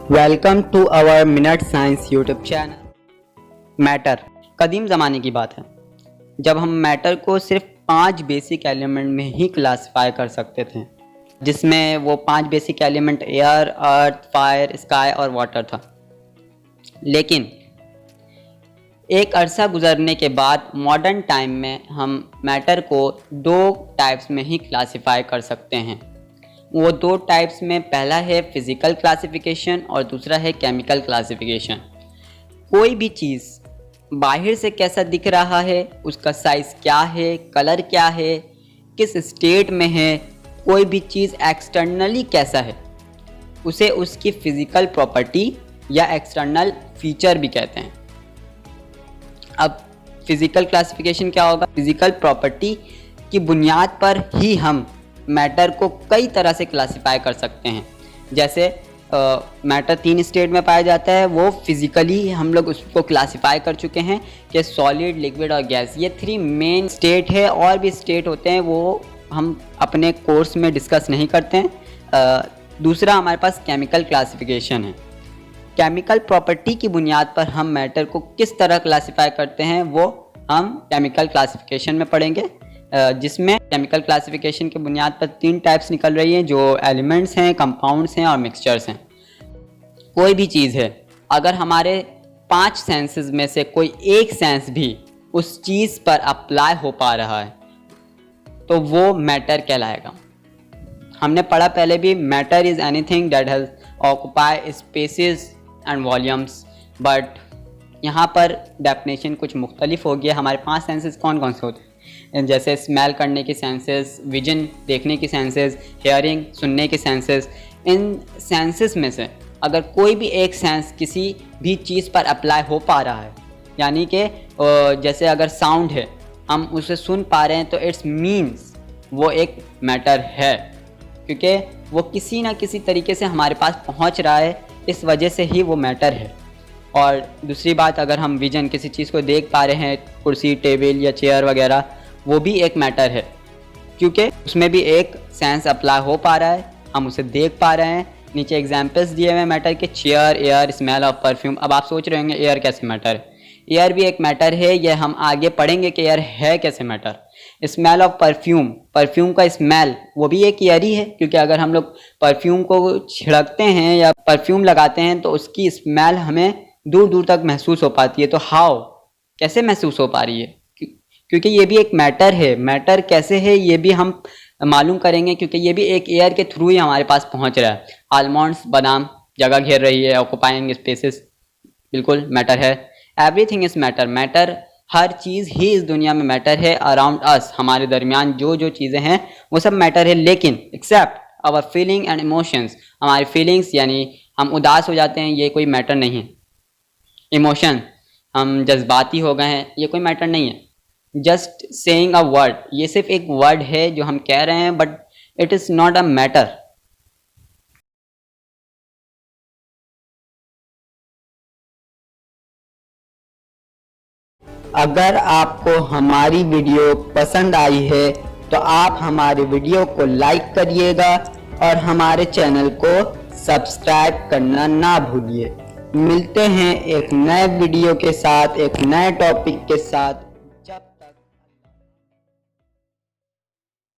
Welcome to our minute science YouTube channel. Matter कदीम ज़माने की बात है जब हम मैटर को सिर्फ 5 बेसिक एलिमेंट में ही क्लासिफाई कर सकते थे, जिसमें वो 5 बेसिक एलिमेंट एयर, अर्थ, फायर, स्काई और वाटर था। लेकिन एक अरसा गुजरने के बाद मॉडर्न टाइम में हम मैटर को 2 टाइप्स में ही क्लासिफाई कर सकते हैं। वो 2 टाइप्स में पहला है फिज़िकल क्लासिफिकेशन और दूसरा है केमिकल क्लासिफिकेशन। कोई भी चीज़ बाहर से कैसा दिख रहा है, उसका साइज़ क्या है, कलर क्या है, किस स्टेट में है, कोई भी चीज़ एक्सटर्नली कैसा है, उसे उसकी फ़िज़िकल प्रॉपर्टी या एक्सटर्नल फीचर भी कहते हैं। अब फिज़िकल क्लासिफिकेशन क्या होगा? फिज़िकल प्रॉपर्टी की बुनियाद पर ही हम मैटर को कई तरह से क्लासिफाई कर सकते हैं। जैसे मैटर 3 स्टेट में पाया जाता है, वो फिज़िकली हम लोग उसको क्लासिफाई कर चुके हैं कि सॉलिड, लिक्विड और गैस, ये 3 मेन स्टेट है। और भी स्टेट होते हैं, वो हम अपने कोर्स में डिस्कस नहीं करते हैं। दूसरा हमारे पास केमिकल क्लासिफिकेशन है। केमिकल प्रॉपर्टी की बुनियाद पर हम मैटर को किस तरह क्लासिफाई करते हैं वो हम केमिकल क्लासिफिकेशन में पढ़ेंगे, जिसमें केमिकल क्लासिफिकेशन की बुनियाद पर 3 टाइप्स निकल रही हैं, जो एलिमेंट्स हैं, कंपाउंड्स हैं और मिक्सचर्स हैं। कोई भी चीज़ है, अगर हमारे 5 सेंसेस में से कोई एक सेंस भी उस चीज़ पर अप्लाई हो पा रहा है तो वो मैटर कहलाएगा। हमने पढ़ा पहले भी, matter is anything that has occupy spaces and volumes, but यहाँ पर डेफिनेशन कुछ मुख्तलिफ हो गया। हमारे 5 सेंसेस कौन कौन से होते हैं? जैसे स्मेल करने की सेंसेस, विजन देखने की सेंसेस, हेयरिंग सुनने की सेंसेस। इन सेंसेस में से अगर कोई भी एक सेंस किसी भी चीज़ पर अप्लाई हो पा रहा है, यानी कि जैसे अगर साउंड है, हम उसे सुन पा रहे हैं, तो इट्स मीन्स वो एक मैटर है, क्योंकि वो किसी ना किसी तरीके से हमारे पास पहुंच रहा है, इस वजह से ही वो मैटर है। और दूसरी बात, अगर हम विजन किसी चीज़ को देख पा रहे हैं, कुर्सी, टेबल या चेयर वगैरह, वो भी एक मैटर है, क्योंकि उसमें भी एक सेंस अप्लाई हो पा रहा है, हम उसे देख पा रहे हैं। नीचे एग्जांपल्स दिए हुए हैं मैटर के, चेयर, एयर, स्मेल और परफ्यूम। अब आप सोच रहे होंगे एयर कैसे मैटर है? एयर भी एक मैटर है, यह हम आगे पढ़ेंगे कि एयर है कैसे matter. Smell of perfume, perfume का स्मेल वो भी एक एयर ही है, क्योंकि अगर हम लोग परफ्यूम को छिड़कते हैं या परफ्यूम लगाते हैं तो उसकी स्मेल हमें दूर दूर तक महसूस हो पाती है। तो हाउ, कैसे महसूस हो पा रही है? क्योंकि ये भी एक मैटर है। मैटर कैसे है ये भी हम मालूम करेंगे, क्योंकि ये भी एक एयर के थ्रू ही हमारे पास पहुंच रहा है। आलमंड्स, बादाम जगह घेर रही है, ऑक्यूपाइंग स्पेसेस, बिल्कुल मैटर है। एवरीथिंग इज मैटर, मैटर हर चीज़ ही इस दुनिया में मैटर है। अराउंड अस, हमारे दरमियान जो जो चीज़ें हैं वो सब मैटर है, लेकिन except our feeling and emotions, हमारी फीलिंग्स, यानी हम उदास हो जाते हैं, ये कोई मैटर नहीं है। इमोशन, हम जज्बाती हो गए हैं, ये कोई मैटर नहीं है। जस्ट सेइंग अ वर्ड, ये सिर्फ एक वर्ड है जो हम कह रहे हैं, but it is not a matter. अगर आपको हमारी वीडियो पसंद आई है तो आप हमारे वीडियो को लाइक करिएगा और हमारे चैनल को सब्सक्राइब करना ना भूलिए। मिलते हैं एक नए वीडियो के साथ, एक नए टॉपिक के साथ।